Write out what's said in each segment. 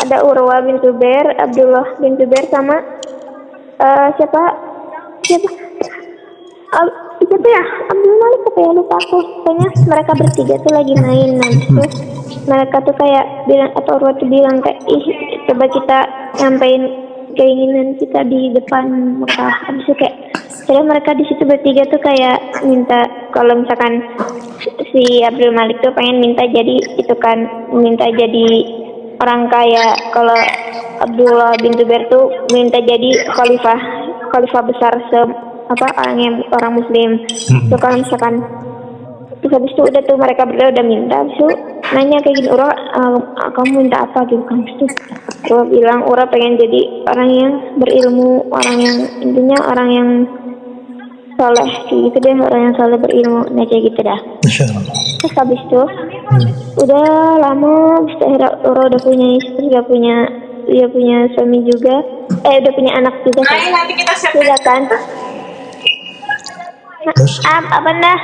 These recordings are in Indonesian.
ada Urwa bin Zubair, Abdullah bin Zubair sama siapa siapa siapa ya, Abdul Malik apa ya, lupa aku. Pokoknya mereka bertiga tuh lagi main. Nah itu mereka tuh kayak bilang, atau Urwa tuh bilang kayak, ih coba kita nyampein keinginan kita di depan Mekah. Habis itu kayak jadi mereka di situ bertiga tuh kayak minta kalau misalkan si Abdul Malik tuh pengen minta jadi itu kan, minta jadi orang kaya. Kalau Abdullah bin Zubair tuh minta jadi khalifah besar orang muslim. So kalau misalkan terus habis itu udah tuh mereka berdua udah minta, habis itu nanya kayak gini, Ura kamu minta apa gitu kan. Habis itu Ura bilang Ura pengen jadi orang yang berilmu, orang yang intinya orang yang soleh kayak gitu deh, orang yang soleh berilmu. Nah kayak gitu dah. Terus habis itu udah lama, habis itu akhirnya Ura udah punya istri, dia punya suami juga, udah punya anak juga kan. Sudah kan. Apa dah?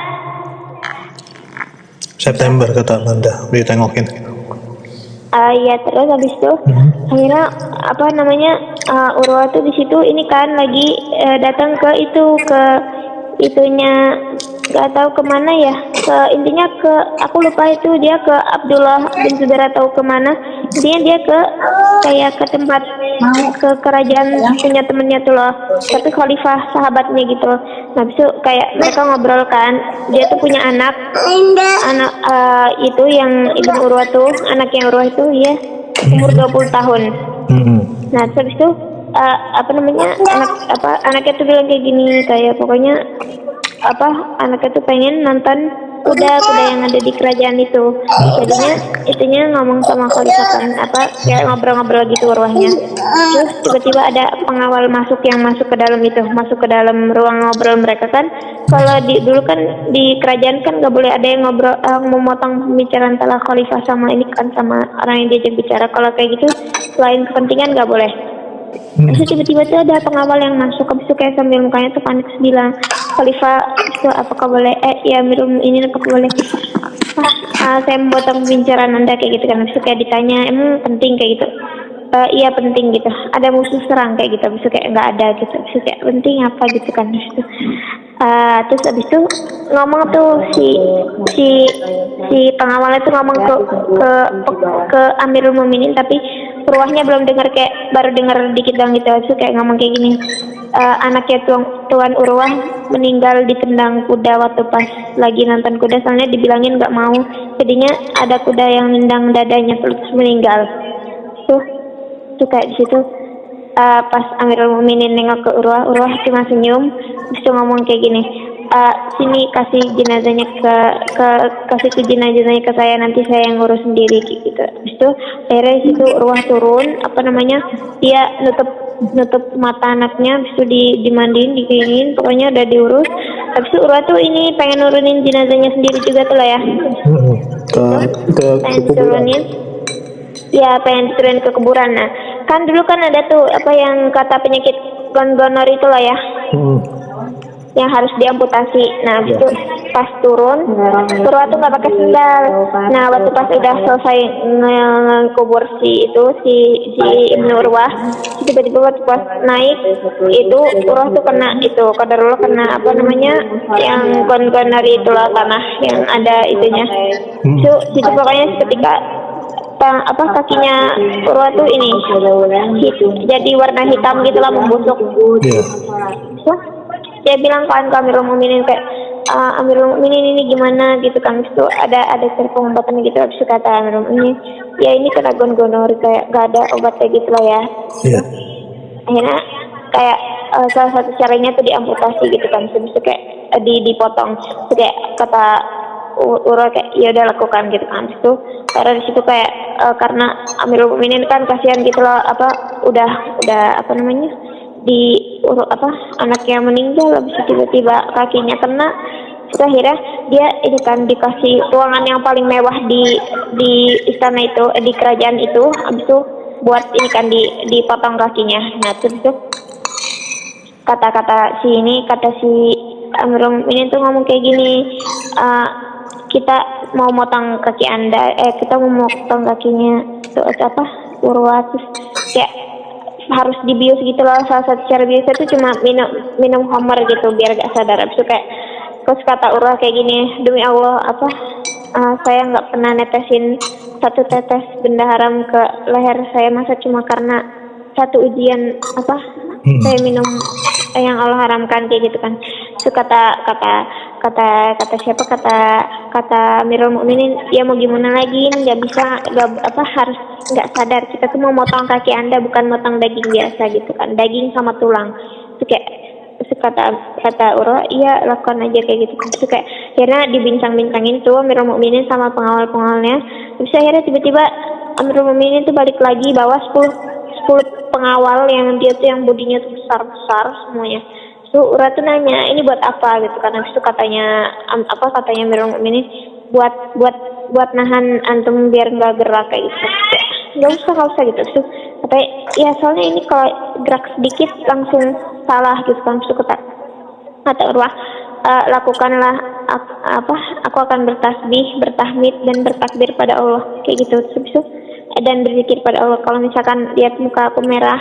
September kata Amanda, ditengokin. Iya, terus habis itu akhirnya apa namanya, Urwa tuh di situ ini kan lagi datang ke itunya, nggak tahu kemana ya, intinya ke, aku lupa itu dia ke Abdullah bin Zubair atau kemana. Intinya dia ke kayak ke tempat, ke kerajaan punya temennya tuh loh, tapi khalifah sahabatnya gitu loh. Nah habis itu kayak mereka ngobrol kan, dia tuh punya anak itu yang Ibnu Urwa tuh, anaknya Urwa itu ya umur 20 tahun. Nah terus habis itu anaknya tuh bilang kayak gini, kayak pokoknya anaknya tuh pengen nonton kuda yang ada di kerajaan itu. Jadinya itunya ngomong sama khalifah kan, kayak ngobrol-ngobrol gitu Urwahnya. Terus tiba-tiba ada pengawal masuk ke dalam ruang ngobrol mereka kan. Kalau dulu kan di kerajaan kan nggak boleh ada yang ngobrol, memotong pembicaraan antara khalifah sama ini kan, sama orang yang diajak bicara. Kalau kayak gitu selain kepentingan nggak boleh. Terus tiba-tiba tuh ada pengawal yang masuk, habis itu kayak sambil mukanya tuh panik, bilang, Khalifah itu apakah boleh, ya Amirul ini apakah boleh saya memotong pembicaraan Anda kayak gitu kan. Habis itu kayak ditanya, emang penting kayak gitu. Iya penting gitu, ada musuh serang kayak gitu. Habis itu kayak nggak ada gitu, habis itu kayak penting apa gitu kan. Terus habis itu ngomong tuh si pengawalnya tuh ngomong ke Amirul Mukminin, tapi Urwahnya belum dengar, kayak baru dengar dikit dong gitu. Habis itu kayak ngomong kayak gini, anaknya Tuan Urwah meninggal ditendang kuda waktu pas lagi nonton kuda, soalnya dibilangin nggak mau, jadinya ada kuda yang nendang dadanya terus meninggal. Tuh kayak di situ pas Amirul Mukminin nengok ke Urwah cuma senyum, terus ngomong kayak gini, sini kasih jenazahnya kasih ke jenazahnya ke saya, nanti saya yang ngurus sendiri gitu. Terus itu akhirnya situ Urwah turun, dia nutup mata anaknya, habis itu dimandiin, dikeringin, pokoknya udah diurus. Habis itu Urwah tuh ini pengen nurunin jenazahnya sendiri juga tuh lah ya. Pengen turunin. Ya pengen diturunin ke kuburan. Nah kan dulu kan ada tuh yang kata penyakit gonor itu lah ya, yang harus diamputasi. Nah itu pas turun Urwah tuh nggak pakai sendal. Nah waktu pas udah selesai ngekubur si Ibnu Urwah, tiba-tiba waktu pas naik itu Urwah tuh kena itu qadarullah, kena yang gonor itu lah, tanah yang ada itunya. Itu pokoknya ketika kakinya Urwah tuh ini jadi warna hitam gitulah, membusuk. Dia bilang kan ke Amirul Mukminin kayak, Amirul Mukminin ini gimana gitu kan. Itu ada cara pengobatan gitu. Habis itu kata Amirul Mukminin, ya ini kena gonor, kayak gak ada obatnya gitu lah ya. Akhirnya kayak salah satu caranya tuh diamputasi gitu kan. Terus kayak dipotong. Terus kayak kata Urwah kayak ya udah lakukan gitu kan. Itu karena di situ kayak karena Amirul Mukminin kan kasihan gitu loh, udah anaknya meninggal, habis tiba-tiba kakinya kena. Akhirnya dia ini kan dikasih ruangan yang paling mewah di istana itu, di kerajaan itu. Habis itu buat ini kan dipotong kakinya. Nah terus tuh kata si Amirul Mukminin tuh ngomong kayak gini, kita mau motong kaki Anda, kita mau motong kakinya tuh Urwa, terus kayak harus dibius gitu loh. Salah satu cara biusnya tuh cuma minum homer gitu biar gak sadar. Abis itu kayak terus kata Urwa kayak gini, demi Allah saya nggak pernah netesin satu tetes benda haram ke leher saya, masa cuma karena satu ujian saya minum yang Allah haramkan kayak gitu kan. Itu kata siapa, kata Amirul Mukminin, ya mau gimana lagi, nggak bisa, harus nggak sadar kita tuh mau motong kaki Anda bukan motong daging biasa gitu kan, daging sama tulang. Itu kayak kata Urwa, iya lakukan aja kayak gitu kan. Itu kayak akhirnya dibincang-bincangin tuh Amirul Mukminin sama pengawal-pengawalnya. Terus akhirnya tiba-tiba Amirul Mukminin tuh balik lagi bawa 10 pengawal yang dia tuh yang bodinya tuh besar-besar semuanya. So Urwa tuh nanya, ini buat apa gitu kan. Habis itu katanya Amirul Mukminin buat nahan antum biar nggak gerak kayak gitu. Nggak usah gitu. So katanya ya soalnya ini kalau gerak sedikit langsung salah gitu kan. So kata Urwa, lakukanlah aku akan bertasbih, bertahmid dan bertakbir pada Allah kayak gitu. So, dan berzikir pada Allah. Kalau misalkan lihat muka aku merah,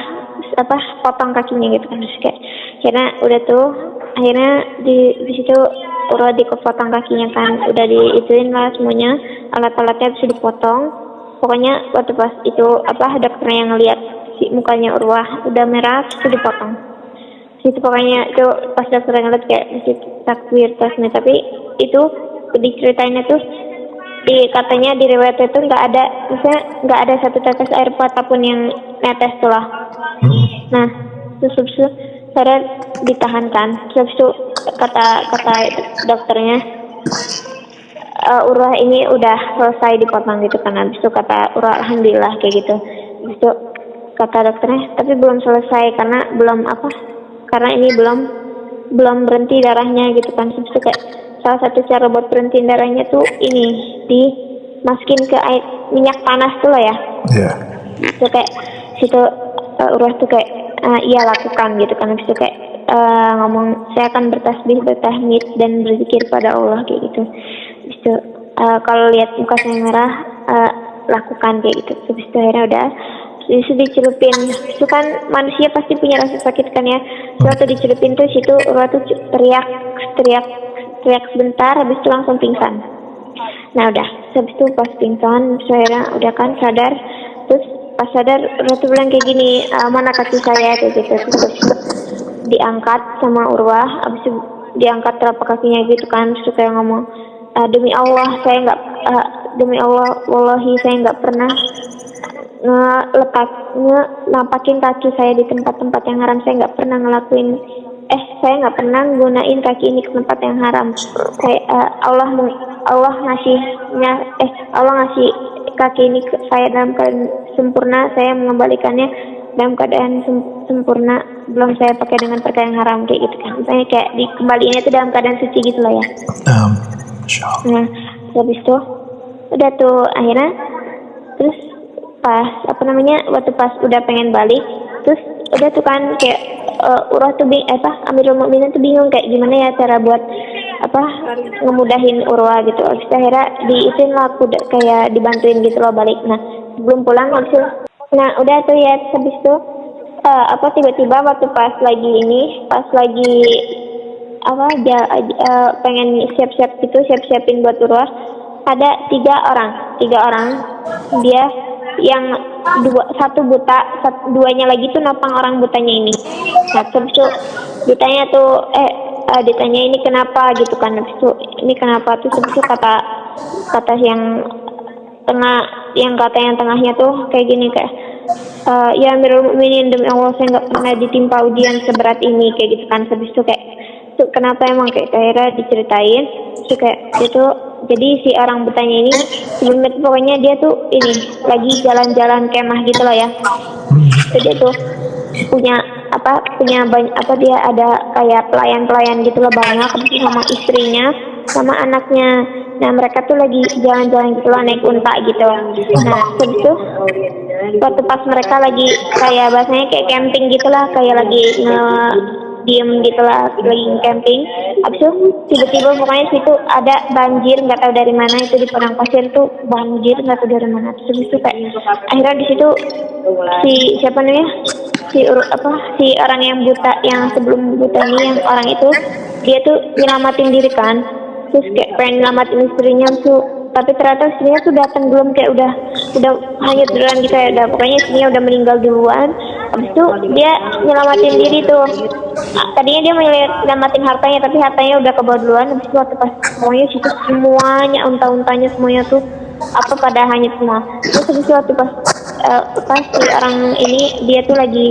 potong kakinya gitu kan. Terus kayak akhirnya udah tuh, akhirnya di situ Urwa dipotong kakinya kan, udah diituin lah semuanya, alat-alatnya bisa dipotong. Pokoknya waktu pas itu dokternya yang ngeliat si mukanya Urwa udah merah, terus dipotong. Situ pokoknya itu pas dokternya ngeliat kayak takbir tasmih, tapi itu diceritainnya tuh katanya di riwayat itu nggak ada satu tetes air mata pun yang netes tuh lah. Nah terus saya ditahankan. Terus itu kata dokternya, Urwa ini udah selesai dipotong gitu kan. Habis itu kata Urwa, alhamdulillah kayak gitu. Habis itu kata dokternya, tapi belum selesai karena ini belum berhenti darahnya gitu kan. Terus itu kayak salah satu cara buat berhenti darahnya tuh ini dimasukin ke air minyak panas tuh lah ya. Iya. Itu kayak situ Urwa tuh kayak iya lakukan gitu kan. Habis itu kayak ngomong, saya akan bertasbih, bertahmid dan berzikir pada Allah kayak gitu. Habis itu kalau lihat muka saya merah, lakukan kayak gitu. Habis itu akhirnya udah dicelupin. Itu kan manusia pasti punya rasa sakit kan ya. Waktu dicelupin tuh situ Urwa tuh teriak sebentar, habis itu langsung pingsan. Nah udah, habis itu pas pingsan saya udah kan sadar. Terus pas sadar Urwa tuh bilang kayak gini, mana kaki saya kayak gitu. Terus diangkat sama Urwa, habis itu diangkat telapak kakinya gitu kan. Terus kayak ngomong, demi Allah wallahi saya nggak pernah nampakin kaki saya di tempat-tempat yang haram. Saya nggak pernah saya nggak pernah gunain kaki ini ke tempat yang haram. Allah ngasih kaki ini ke saya dalam keadaan sempurna, saya mengembalikannya dalam keadaan sempurna, belum saya pakai dengan perkara yang haram kayak gitu kan. Misalnya kayak dikembaliinnya itu dalam keadaan suci gitu lah ya. Nah habis itu udah tuh akhirnya, terus pas waktu pas udah pengen balik, terus udah tuh kan kayak Urwa tuh Amirul Mukminin tuh bingung kayak gimana ya cara buat ngemudahin Urwa gitu. Habis akhirnya diisin lah aku kayak dibantuin gitu loh balik. Nah sebelum pulang habis udah tuh ya, habis itu tiba-tiba waktu pas lagi pengen siapin buat Urwa, ada tiga orang dia yang satu buta, duanya lagi tuh nopang orang butanya ini. Nah terus tuh ditanya tuh ditanya ini kenapa gitu kan. Habis itu ini kenapa tuh habis itu kata yang tengahnya tuh kayak gini kayak ya Amirul Mukminin, demi Allah saya nggak pernah ditimpa ujian seberat ini kayak gitu kan. Habis itu kayak tuh kenapa emang kayak akhirnya diceritain tuh kayak itu. Jadi si orang butanya ini sebelumnya tuh pokoknya dia tuh ini lagi jalan-jalan kemah gitu loh ya. Jadi dia tuh punya banyak dia ada kayak pelayan gitu loh banyak, sama istrinya sama anaknya. Nah mereka tuh lagi jalan-jalan gitu loh, naik unta gitu. Nah habis itu waktu pas mereka lagi kayak bahasanya kayak camping gitulah, kayak lagi diem gitu lah lagi camping. Abis itu tiba-tiba pokoknya situ ada banjir nggak tahu dari mana, itu di padang pasir tuh banjir nggak tahu dari mana. Terus itu kayak akhirnya di situ si siapa namanya si orang yang buta yang sebelum buta ini, yang orang itu dia tuh nyelamatin diri kan, terus kayak pengen nyelamatin istrinya tuh, tapi ternyata istrinya tuh datang belum, kayak udah hanyut duluan gitu ya, udah pokoknya istrinya udah meninggal duluan. Habis itu dia nyelamatin diri tuh, tadinya dia mau nyelamatin hartanya tapi hartanya udah kebawa duluan. Habis itu waktu pas pokoknya situ semuanya unta-untanya semuanya tuh apa pada hanyut semua. Terus habis itu waktu pas si orang ini dia lagi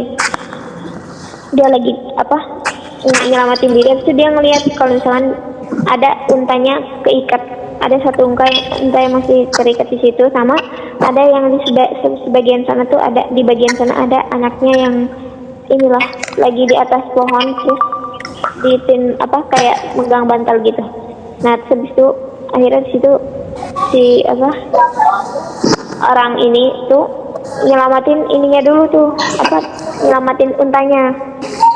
nyelamatin diri. Habis itu dia ngelihat kalau misalkan ada untanya keikat, ada satu unta yang masih terikat di situ, sama ada yang di sebagian sana tuh ada, di bagian sana ada anaknya yang inilah lagi di atas pohon, terus kayak megang bantal gitu. Nah terus habis itu akhirnya di situ orang ini tuh nyelamatin ininya dulu tuh, nyelamatin untanya,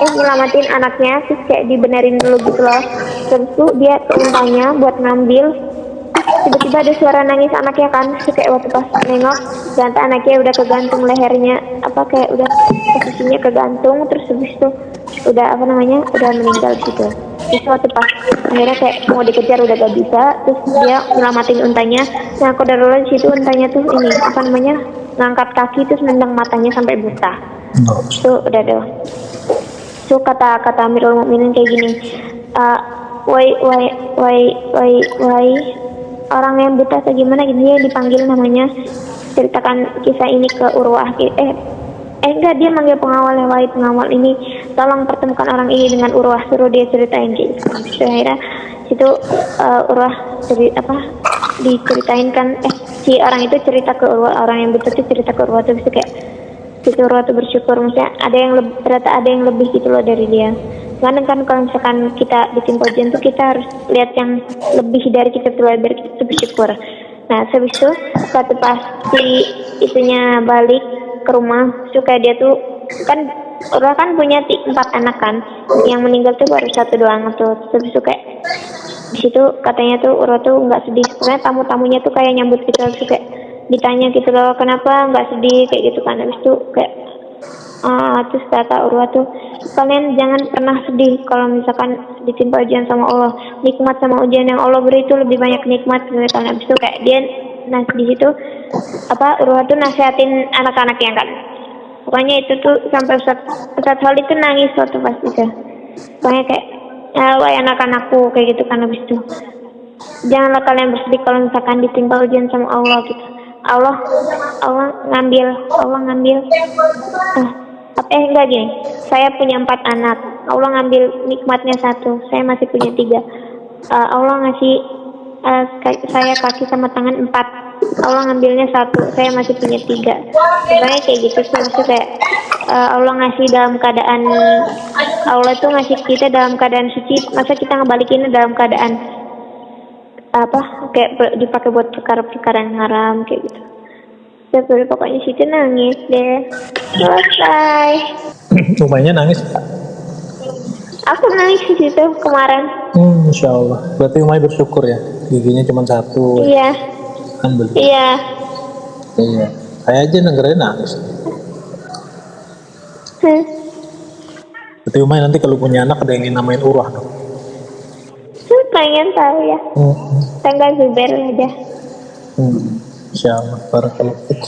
nyelamatin anaknya, terus kayak dibenerin dulu gitu loh. Terus tuh dia ke untanya buat ngambil, tiba-tiba ada suara nangis anaknya kan. Terus kayak waktu pas nengok ternyata anaknya udah kegantung lehernya, kayak udah posisinya kegantung, terus habis itu udah udah meninggal gitu. Terus waktu pas akhirnya kayak mau dikejar udah gak bisa, terus dia nyelamatin untanya. Nah kodarullah di situ untanya tuh ini ngangkat kaki terus nendang matanya sampai buta. Tuh udah deh. So kata Amirul Mukminin kayak gini, why orang yang buta atau gimana gitu, dia dipanggil namanya, ceritakan kisah ini ke Urwah. Enggak, dia manggil pengawalnya, wahai pengawal ini tolong pertemukan orang ini dengan Urwah, suruh dia ceritain gitu. Akhirnya situ Urwah diceritain kan, si orang itu cerita ke Urwah, orang yang buta itu cerita ke Urwah, terus kayak situ Urwah tuh bersyukur, maksudnya ternyata ada yang lebih gitu loh dari dia. Karena kan kalau misalkan kita ditimpa ujian tuh kita harus lihat yang lebih dari kita tuh, biar kita tuh bersyukur. Nah habis itu satu pas si itunya balik ke rumah, suka dia tuh kan Urwah kan punya 4 anak kan, yang meninggal tuh baru 1 doang tuh. Terus itu kayak di situ katanya tuh Urwah tuh nggak sedih, sebenarnya tamu-tamunya tuh kayak nyambut gitu, terus kayak ditanya gitu loh kenapa nggak sedih kayak gitu kan. Habis itu kayak terus kata Urwah tuh, kalian jangan pernah sedih kalau misalkan ditimpa ujian sama Allah. Nikmat sama ujian yang Allah beri itu lebih banyak nikmat gitu kan. Habis itu kayak dia di situ Urwah tuh nasihatin anak-anaknya kan. Pokoknya itu tuh sampai Ustadz Khalid tuh nangis waktu pas itu. Pokoknya kayak wahai anak-anakku kayak gitu kan. Habis itu janganlah kalian bersedih kalau misalkan ditimpa ujian sama Allah gitu. Allah ngambil enggak gini, saya punya 4 anak, Allah ngambil nikmatnya 1, saya masih punya 3. Allah ngasih saya kaki sama tangan 4, Allah ngambilnya 1, saya masih punya 3. Sebenarnya kayak gitu sih, maksudnya kayak Allah ngasih dalam keadaan, Allah tuh ngasih kita dalam keadaan suci, masa kita ngebalikinnya dalam keadaan kayak dipakai buat perkara-perkara yang haram kayak gitu. Tapi pokoknya situ nangis deh. Selesai. Umainya nangis? Aku nangis di situ kemarin. Insya Allah. Berarti Umay bersyukur ya, giginya cuma 1. Iya. Alhamdulillah. Iya. Saya aja dengerin nangis. Berarti Umay nanti kalau punya anak ada yang ingin namain Urwah dong? Pengen tahu ya. Tanggal Zubair aja. Insya Allah. Barakallahu fiik.